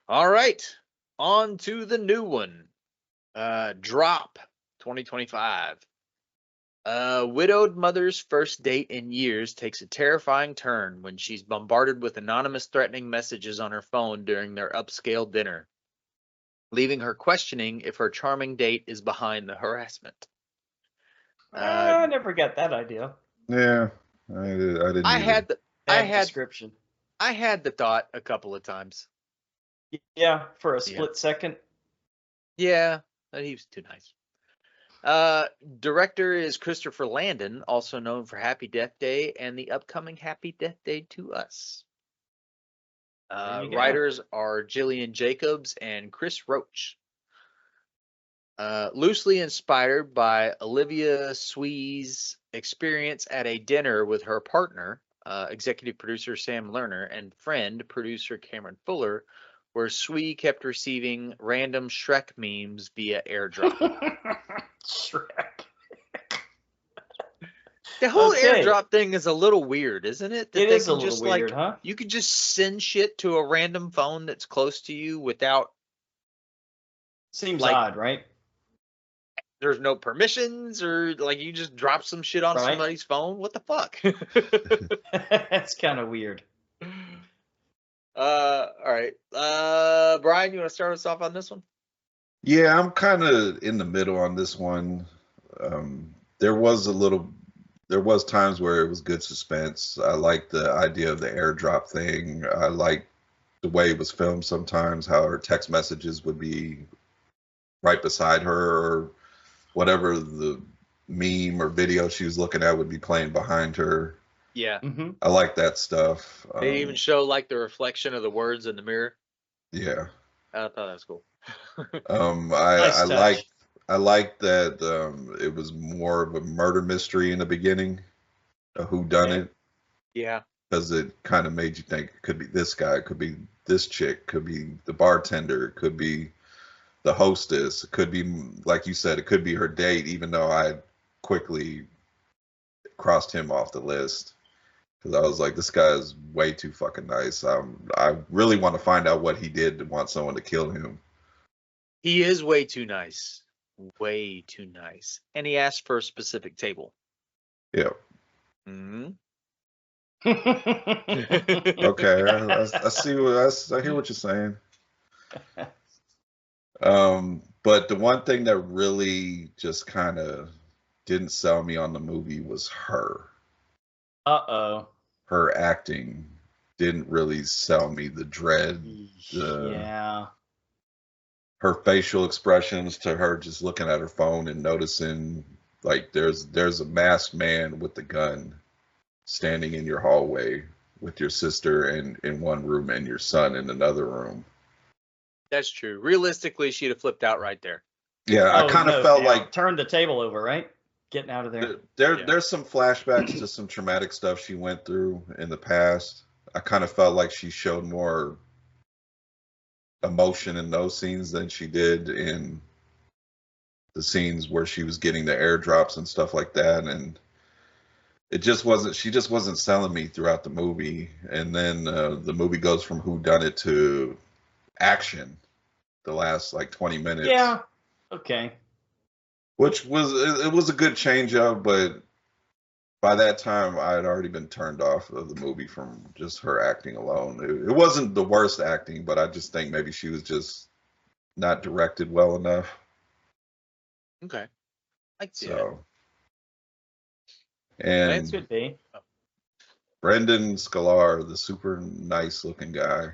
All right, on to the new one. Drop 2025. A widowed mother's first date in years takes a terrifying turn when she's bombarded with anonymous threatening messages on her phone during their upscale dinner, leaving her questioning if her charming date is behind the harassment. I never got that idea. Yeah, I didn't I either. had the I Bad had description. I had the thought a couple of times. Yeah, for a Yeah. split second. Yeah, he was too nice. Director is Christopher Landon, also known for Happy Death Day and the upcoming Happy Death Day to Us. There you go. Writers are Gillian Jacobs and Chris Roach. Loosely inspired by Olivia Swee's experience at a dinner with her partner, executive producer Sam Lerner, and friend producer Cameron Fuller, where Swee kept receiving random Shrek memes via airdrop. Shrek. The whole Okay. airdrop thing is a little weird, isn't it? That It they is a can little just weird, like huh? you could just send shit to a random phone that's close to you without Seems like odd, right? there's no permissions or like you just drop some shit on Right. somebody's phone. What the fuck? That's kind of weird. All right. Brian, you want to start us off on this one? Yeah, I'm kind of in the middle on this one. There was times where it was good suspense. I like the idea of the airdrop thing. I like the way it was filmed sometimes, how her text messages would be right beside her, or whatever the meme or video she was looking at would be playing behind her. Yeah. Mm-hmm. I like that stuff. They even show like the reflection of the words in the mirror. Yeah. I thought that was cool. Nice touch. I like that it was more of a murder mystery in the beginning, a whodunit, Yeah. because it kind of made you think it could be this guy, it could be this chick, could be the bartender, it could be the hostess, it could be, like you said, it could be her date, even though I quickly crossed him off the list. Because I was like, this guy is way too fucking nice. I really want to find out what he did to want someone to kill him. He is way too nice. Way too nice. And he asked for a specific table. Yeah. Mm-hmm. Okay, I see I hear what you're saying. But the one thing that really just kind of didn't sell me on the movie was her. Uh-oh. Her acting didn't really sell me. The dread, Yeah. her facial expressions to her just looking at her phone and noticing like there's a masked man with a gun standing in your hallway with your sister in one room and your son in another room. That's true. Realistically, she'd have flipped out right there. Yeah, I kind of felt like turned the table over, right? Getting out of there. There's some flashbacks to some traumatic stuff she went through in the past. I kind of felt like she showed more emotion in those scenes than she did in the scenes where she was getting the airdrops and stuff like that. And it just wasn't, she just wasn't selling me throughout the movie. And then the movie goes from whodunit to action the last like 20 minutes. Yeah. Okay. Which was, it was a good change up, but by that time I had already been turned off of the movie from just her acting alone. It wasn't the worst acting, but I just think maybe she was just not directed well enough. Okay. I see So, That and could be. Brendan Sklar, the super nice looking guy.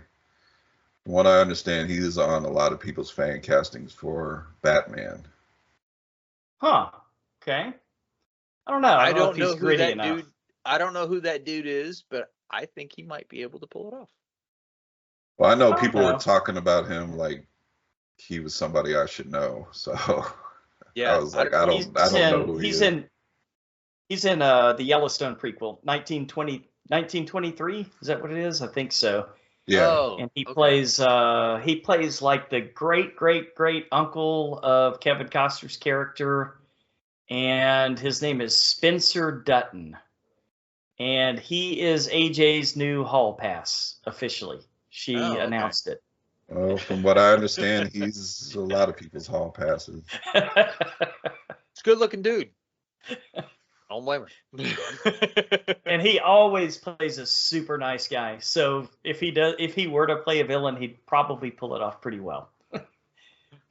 From what I understand, he is on a lot of people's fan castings for Batman. Huh. Okay. I don't know. I don't know if he's gritty enough. Dude. I don't know who that dude is, but I think he might be able to pull it off. Well, I know people were talking about him like he was somebody I should know. So yeah, I was like, I don't know who he is. He's in the Yellowstone prequel, 1923. Is that what it is? I think so. Yeah. Oh, and he plays like the great uncle of Kevin Costner's character, and his name is Spencer Dutton, and he is AJ's new hall pass officially. She announced it. Well, from what I understand, he's a lot of people's hall passes. It's a good looking dude. I don't blame her. And he always plays a super nice guy. So if he were to play a villain, he'd probably pull it off pretty well.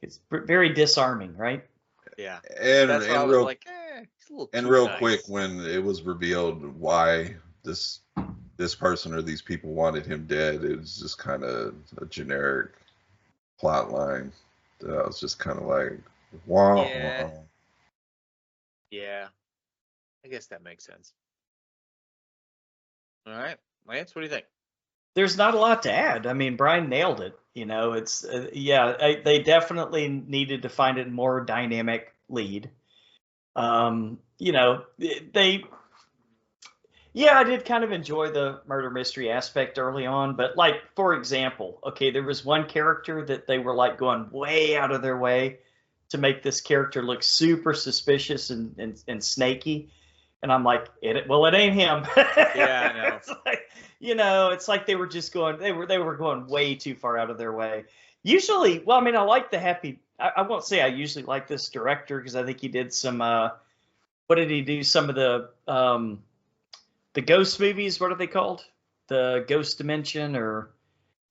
It's very disarming, right? Yeah. And That's why I and was real like, he's a little and too real nice. quick, when it was revealed why this person or these people wanted him dead, it was just kind of a generic plot line. I was just kind of like, wah, Yeah. wah. Yeah. I guess that makes sense. All right. Lance, what do you think? There's not a lot to add. I mean, Brian nailed it. You know, it's they definitely needed to find a more dynamic lead. You know, I did kind of enjoy the murder mystery aspect early on, but like, for example, okay, there was one character that they were like going way out of their way to make this character look super suspicious and snaky. And I'm like, it ain't him. Yeah, I know. It's like, you know, it's like they were just going, they were going way too far out of their way. Usually, well, I mean, I like the happy. I won't say I usually like this director because I think he did some. What did he do? Some of the ghost movies. What are they called? The Ghost Dimension or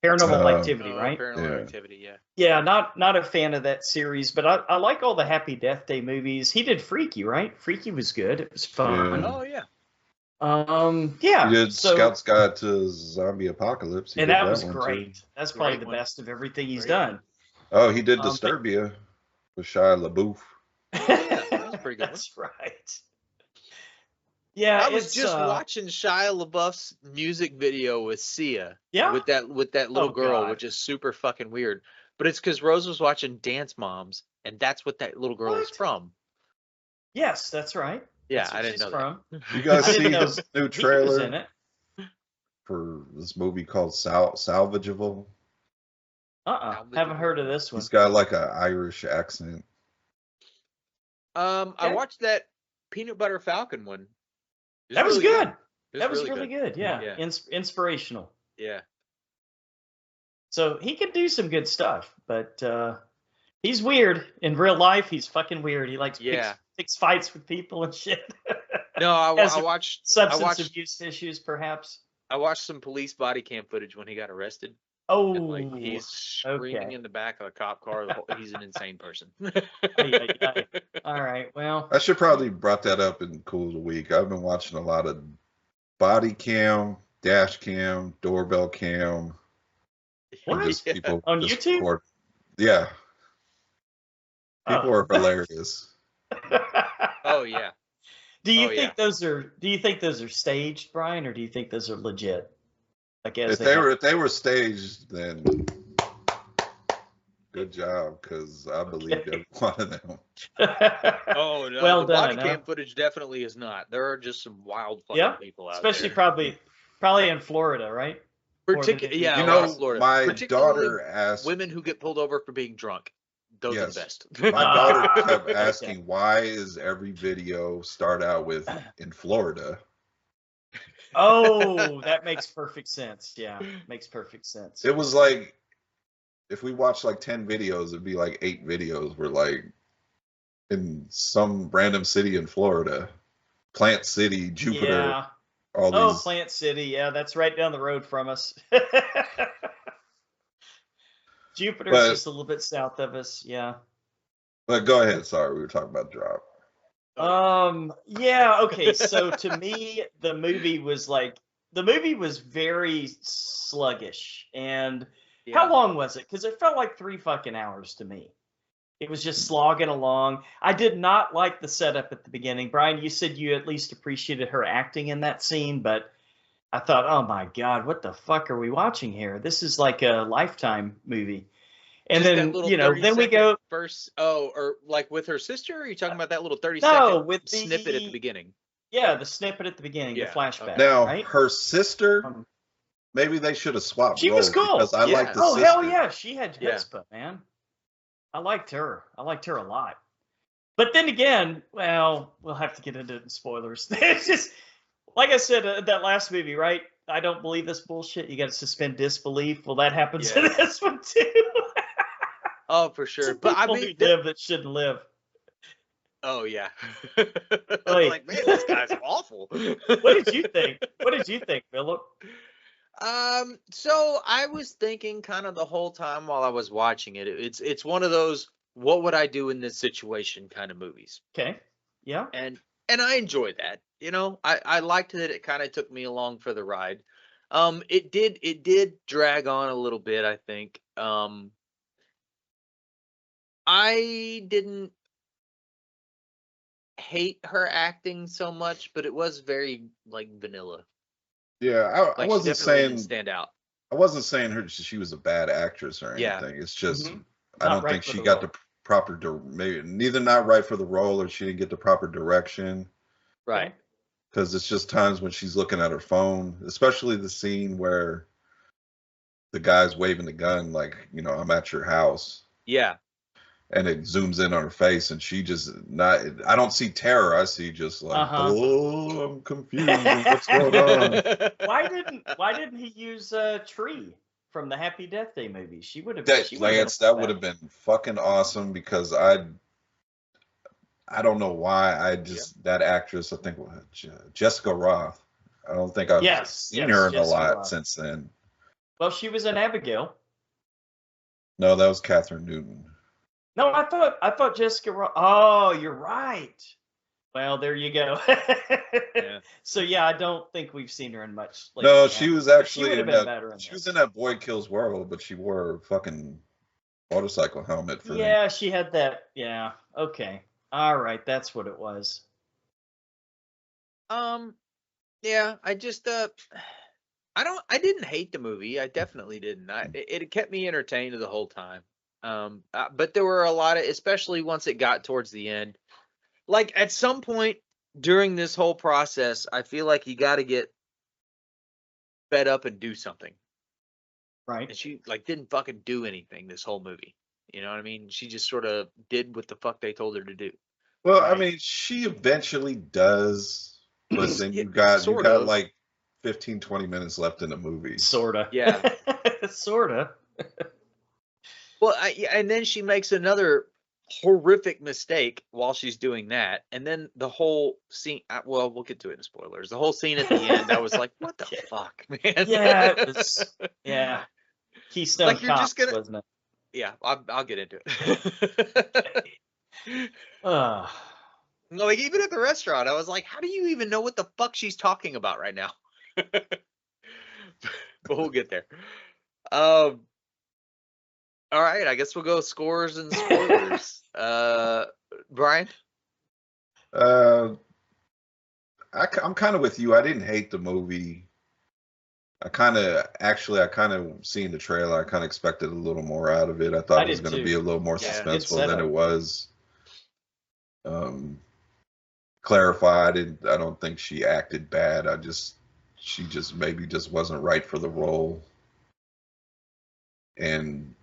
Paranormal Activity, right? Paranormal Activity, yeah. Yeah, not a fan of that series, but I like all the Happy Death Day movies. He did Freaky, right? Freaky was good. It was fun. Yeah. Oh yeah. Yeah. He did so, Scout's Guide to Zombie Apocalypse. He and did that was one, great. too. That's probably Great the one. best of everything he's Great done. Oh, he did But- Disturbia with Shia LaBeouf. Yeah, that was a pretty good one. That's right. Yeah, I was it's just watching Shia LaBeouf's music video with Sia. Yeah? With that little Oh, girl, God. which is super fucking weird. But it's because Rose was watching Dance Moms, and that's what that little girl is What? from. Yes, that's right. Yeah, That's I where didn't she's know from. that. You guys I didn't see know this new He was in trailer it. for this movie called Salvageable? Haven't heard of this one. He's got like an Irish accent. I Okay. watched that Peanut Butter Falcon one. It That was really good. It That was really good. Yeah. Yeah. Inspirational. Yeah. So he can do some good stuff, but he's weird in real life. He's fucking weird. He likes picks fights with people and shit. No, I Has watched substance abuse issues, perhaps. I watched some police body cam footage when he got arrested. Oh, And like he's screaming okay. in the back of a cop car. He's an insane person. Ay. All right. Well, I should probably brought that up in Cool of the Week. I've been watching a lot of body cam, dash cam, doorbell cam. What? Just people On just YouTube? record. Yeah. People Oh. are hilarious. Oh yeah. Do you Oh, think those are staged, Brian, or do you think those are legit? Like as If they were staged, then good job, because I believed every one of them. Oh no. Well the body done, cam huh? footage definitely is not. There are just some wild fucking people out Especially there. probably in Florida, right? Yeah, You a lot know, of Florida. my Particularly daughter asked. women who get pulled over for being drunk. Those are the best. My daughter kept Okay. asking, why is every video start out with in Florida? Oh, that makes perfect sense. Yeah, makes perfect sense. It was like, if we watched like 10 videos, it'd be like 8 videos were like in some random city in Florida. Plant City, Jupiter, Yeah. all Oh, these. Plant City. Yeah, that's right down the road from us. Jupiter's just a little bit south of us. Yeah. But go ahead. Sorry, we were talking about Drop. Yeah, okay. So to me, the movie was very sluggish. And how long was it? Because it felt like 3 fucking hours to me. It was just slogging along. I did not like the setup at the beginning. Brian, you said you at least appreciated her acting in that scene, but I thought, oh my God, what the fuck are we watching here? This is like a Lifetime movie. And Just then, that you know, then we go first. Oh, or like with her sister? Or are you talking about that little 30 no, second with snippet at the beginning? Yeah, the snippet at the beginning, Yeah, the flashback. Now, right? her sister, maybe they should have swapped She was roles, cool. because I like the Oh, sister. hell yeah. She had Yeah. chutzpah, man. I liked her. I liked her a lot. But then again, well, we'll have to get into it in spoilers. It's just, like I said, that last movie, right? I don't believe this bullshit. You got to suspend disbelief. Well, that happens in Yeah. this one too. Oh, for sure. Some But I people mean, who live that shouldn't live. oh yeah. Like, Like, man, this guy's awful. what did you think? What did you think, Philip? So I was thinking kind of the whole time while I was watching it. It's one of those what would I do in this situation kind of movies. Okay. Yeah. And I enjoyed that. You know, I liked that it kind of took me along for the ride. It did drag on a little bit, I think. I didn't hate her acting so much, but it was very like vanilla. Yeah, I Like she wasn't definitely didn't saying stand out. I wasn't saying she was a bad actress or Yeah. anything. It's just Mhm. I Not don't right think for she the got role. the proper maybe neither not right for the role or she didn't get the proper direction. Right. Because it's just times when she's looking at her phone, especially the scene where the guy's waving the gun, like, I'm at your house, Yeah. and it zooms in on her face, and she just not. I don't see terror. I see just like, oh, I'm confused. What's going on? Why didn't he use Tree from the Happy Death Day movie? She would have. Lance, that would have been fucking awesome because I don't know why that actress, I think Jessica Roth. I don't think I've seen her in a Jessica lot Roth. since then. Well, she was in Abigail. No, that was Catherine Newton. No, I thought Jessica Roth. Oh, you're right. Well, there you go. Yeah. So yeah, I don't think we've seen her in much. No, she was actually in that. She was in that Boy Kills World, but she wore a fucking motorcycle helmet for Yeah, she had that. Yeah. Okay. All right. That's what it was. Yeah, I didn't hate the movie. I definitely didn't. It kept me entertained the whole time. But there were a lot of, especially once it got towards the end, like at some point during this whole process, I feel like you got to get fed up and do something. Right. And she like didn't fucking do anything this whole movie. You know what I mean? She just sort of did what the fuck they told her to do. Well, Right. I mean, she eventually does, but then Yeah, you got sort of. like 15, 20 minutes left in the movie. Sorta. Yeah. Sorta. Well, and then she makes another horrific mistake while she's doing that, and then the whole scene. Well, we'll get to it in spoilers. The whole scene at the end, I was like, "What the fuck, man?" Yeah, it was. Yeah, Keystone Like you're just Cops, gonna. wasn't it? Yeah, I'll get into it. No, like even at the restaurant, I was like, "How do you even know what the fuck she's talking about right now?" But we'll get there. All right, I guess we'll go scores and spoilers. Brian? I'm kind of with you. I didn't hate the movie. I kind of seen the trailer. I kind of expected a little more out of it. I thought I it was did going to too. be a little more Yeah, suspenseful than setup. it was. Clarified. I don't think she acted bad. She just maybe just wasn't right for the role. And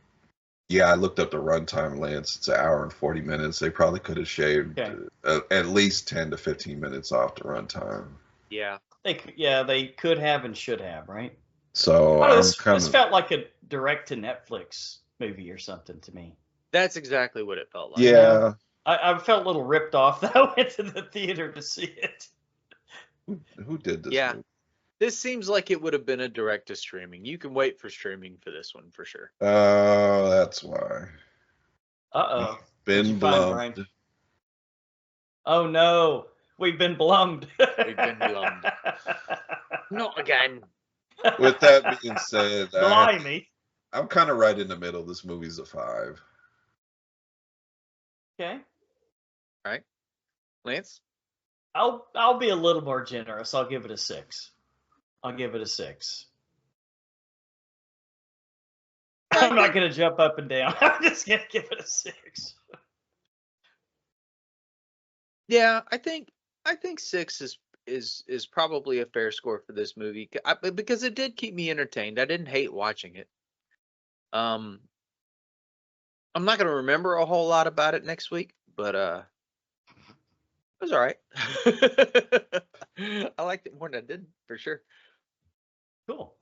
yeah, I looked up the runtime, Lance. It's 1 hour and 40 minutes. They probably could have shaved at least 10 to 15 minutes off the runtime. Yeah. They could have and should have, right? So this felt like a direct to Netflix movie or something to me. That's exactly what it felt like. Yeah. I felt a little ripped off that I went to the theater to see it. Who did this Yeah. movie? This seems like it would have been a direct to streaming. You can wait for streaming for this one for sure. Oh, that's why. Uh-oh. Been blummed. Oh no. We've been blummed. We've been blummed. Not again. With that being said, Blimey. I'm kind of right in the middle. This movie's a 5. Okay. All right. Lance? I'll be a little more generous. I'll give it a 6. I'm not going to jump up and down. I'm just going to give it a 6. Yeah, I think 6 is probably a fair score for this movie because it did keep me entertained. I didn't hate watching it. I'm not going to remember a whole lot about it next week, but it was all right. I liked it more than I did for sure. Cool.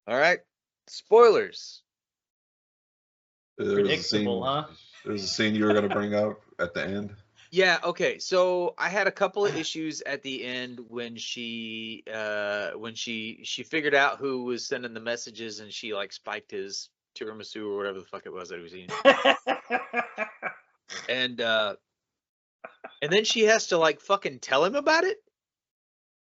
All right. Spoilers. There was a scene. Predictable, huh? There was a scene you were going to bring up at the end. Yeah, okay. So I had a couple of issues at the end when she figured out who was sending the messages and she like spiked his tiramisu or whatever the fuck it was that he was eating. And then she has to like fucking tell him about it.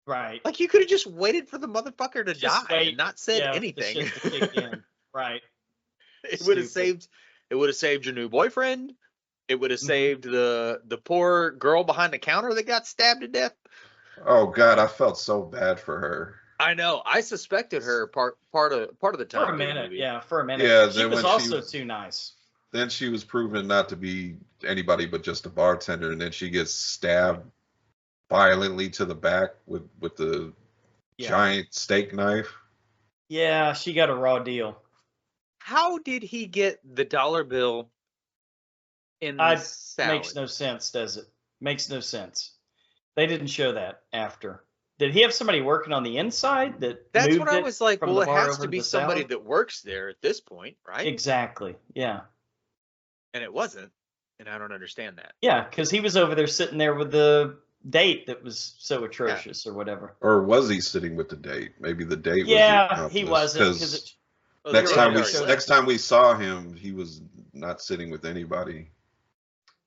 Right. Like you could have just waited for the motherfucker to Just die wait, and not said the anything. shit to kick in. Right. It would have Stupid. saved your new boyfriend. It would have Mhm. saved the poor girl behind the counter that got stabbed to death. Oh God, I felt so bad for her. I know. I suspected her part of the time. For a during the minute, movie. yeah, for a minute. Yeah, She then was when she also was- too nice. Then she was proven not to be anybody but just a bartender, and then she gets stabbed violently to the back with the Yeah. giant steak knife. Yeah, she got a raw deal. How did he get the dollar bill in the salad? Makes no sense, does it? Makes no sense. They didn't show that after. Did he have somebody working on the inside that That's moved what I it was like. from Well, the it bar has over to be the somebody salad? that works there at this point, right? Exactly. Yeah. And it wasn't. And I don't understand that. Yeah, because he was over there sitting there with the date that was so atrocious or whatever. Or was he sitting with the date? Maybe the date was the Yeah, he accomplice, wasn't 'cause because Well, next the time girl we had already next left. time we saw him, he was not sitting with anybody.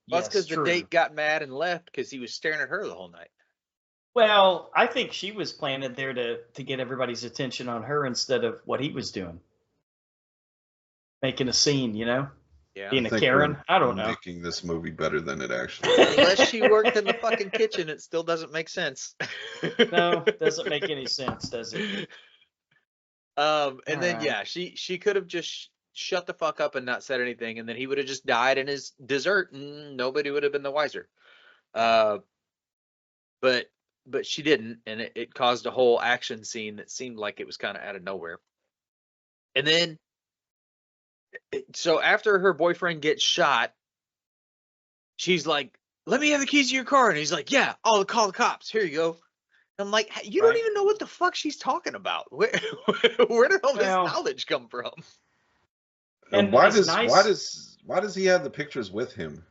Well, that's because true. the date got mad and left because he was staring at her the whole night. Well, I think she was planted there to get everybody's attention on her instead of what he was doing. Making a scene, you know? Yeah. Being I a think Karen. we're I don't know. Making this movie better than it actually is. Unless she worked in the fucking kitchen, it still doesn't make sense. No, doesn't make any sense, does it? And then Alright. yeah, she could have just shut the fuck up and not said anything, and then he would have just died in his dessert, and nobody would have been the wiser. But she didn't, and it caused a whole action scene that seemed like it was kind of out of nowhere. And then, so after her boyfriend gets shot, she's like, "Let me have the keys to your car," and he's like, "Yeah, I'll call the cops. Here you go." I'm like, you don't Right. even know what the fuck she's talking about. Where did all this Well, knowledge come from? And why it's does nice- why does he have the pictures with him?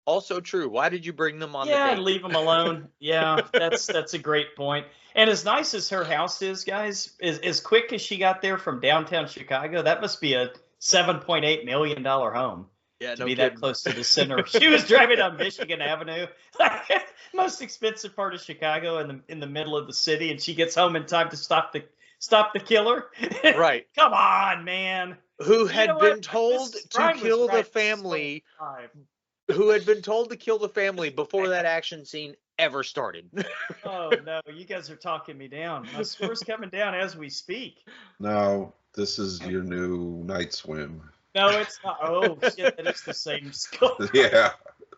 Also true. Why did you bring them on Yeah, the date? leave them alone. Yeah, that's a great point. And as nice as her house is, guys, as quick as she got there from downtown Chicago, that must be a $7.8 million home Yeah, to no be kidding. that close to the center. She was driving down Michigan Avenue, most expensive part of Chicago, in the middle of the city, and she gets home in time to stop the killer. Right. Come on, man. Who You had know been what? told Mrs. to Bryan was kill the right this family, whole time. who had been told to kill the family before that action scene ever started. Oh no, you guys are talking me down. My score's coming down as we speak. No, this is your new night swim. No, it's not. Oh shit, that is the same score. Yeah,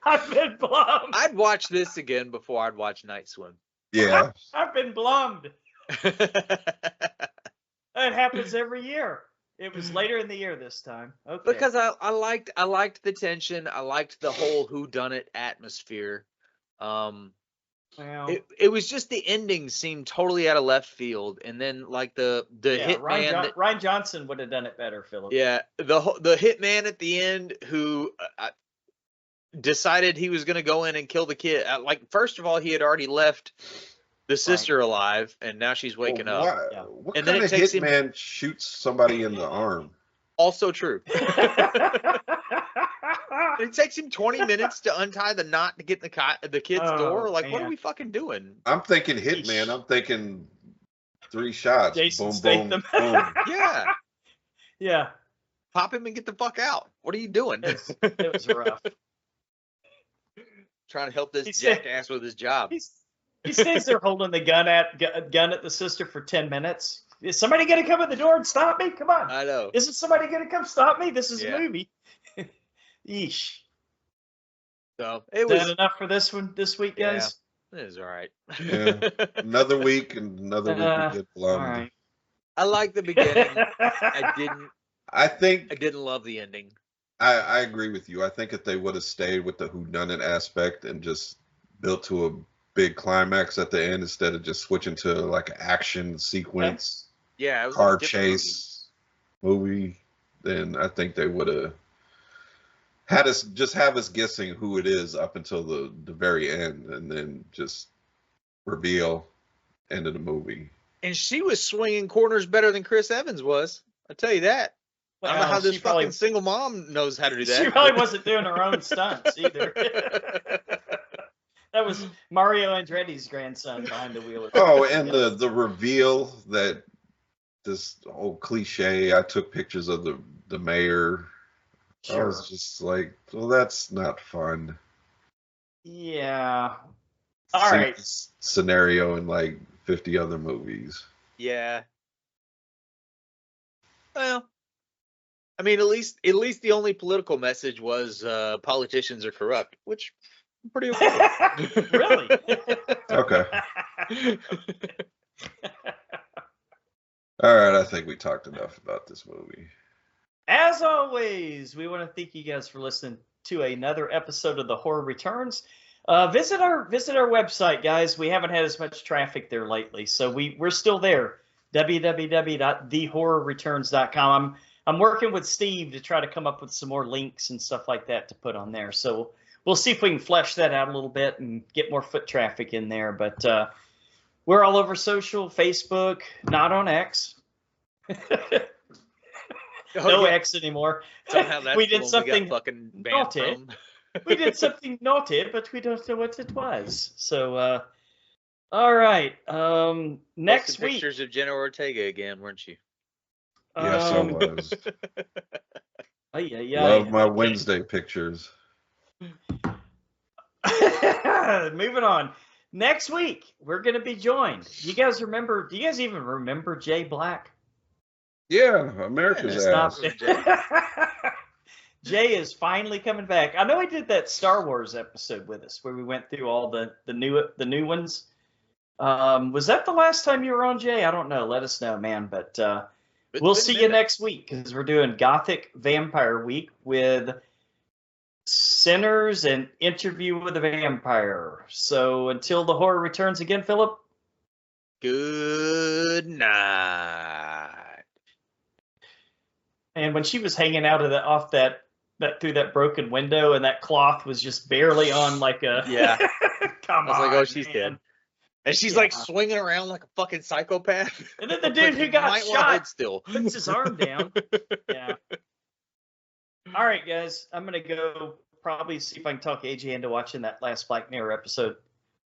I've been blummed. I'd watch this again before I'd watch Night Swim. yeah. I've been blummed. That happens every year. It was later in the year this time. Okay. Because I liked the tension. I liked the whole whodunit atmosphere. well, It was just the ending seemed totally out of left field, and then like the yeah, hitman. Ryan Johnson would have done it better, Philip. Yeah, the hitman at the end who decided he was going to go in and kill the kid. Like, first of all, he had already left the sister alive, and now she's waking Well, up. why- Yeah. What And then kind it of takes him- hitman shoots somebody in the arm? Also true. It takes him 20 minutes to untie the knot to get the kid's Oh, door. Like, what are man. we fucking doing? I'm thinking hitman. I'm thinking 3 shots. Jason boom, Statham. boom, boom. Yeah, Yeah, pop him and get the fuck out. What are you doing? it was rough. Trying to help this He said- jackass with his job. He stays there holding the gun at the sister for 10 minutes. Is somebody gonna come in the door and stop me? Come on. I know. Isn't somebody gonna come stop me? This is Yeah. a movie. Yeesh. So it Is that was. enough for this week, Yeah. guys? It was all right. Yeah. Another week and another week we get All blummed. right. I like the beginning. I I think didn't love the ending. I agree with you. I think if they would have stayed with the whodunit aspect and just built to a big climax at the end instead of just switching to like an action sequence, Yeah, it was car like a different movie. chase movie, then I think they would have had us just have us guessing who it is up until the very end, and then just reveal end of the movie. And she was swinging corners better than Chris Evans was. I tell you that. I don't know how this fucking single mom knows how to do that. She probably wasn't doing her own stunts either. That was Mario Andretti's grandson behind the wheel. Oh, and the reveal that this old cliche. I took pictures of the mayor. Sure. I was just like, well, that's not fun. Yeah. All right. This scenario in like 50 other movies. Yeah. Well, I mean, at least the only political message was politicians are corrupt, which I'm pretty okay. Really? Okay. All right, I think we talked enough about this movie. As always, we want to thank you guys for listening to another episode of The Horror Returns. Visit our website, guys. We haven't had as much traffic there lately, so we're still there. www.thehorrorreturns.com. I'm working with Steve to try to come up with some more links and stuff like that to put on there. So we'll see if we can flesh that out a little bit and get more foot traffic in there. But we're all over social, Facebook, not on X. No X anymore. Somehow that's we did something fucking naughty. We did something naughty, but we don't know what it was. So, all right. Next week. Pictures of Jenna Ortega again, weren't you? Yes, I was. Love my Wednesday pictures. Moving on. Next week, we're going to be joined. Do you guys even remember Jay Black? Yeah, America's ass. Jay is finally coming back. I know he did that Star Wars episode with us where we went through all the new ones. Was that the last time you were on, Jay? I don't know. Let us know, man. But we'll see you next week because we're doing Gothic Vampire Week with Sinners and Interview with a Vampire. So until the horror returns again, Philip. Good night. And when she was hanging out of off that through that broken window, and that cloth was just barely on like a Come on, I was like, oh, she's dead. And she's like swinging around like a fucking psychopath. And then the dude who got shot still puts his arm down. Yeah. All right, guys. I'm gonna go probably see if I can talk AJ into watching that last Black Mirror episode.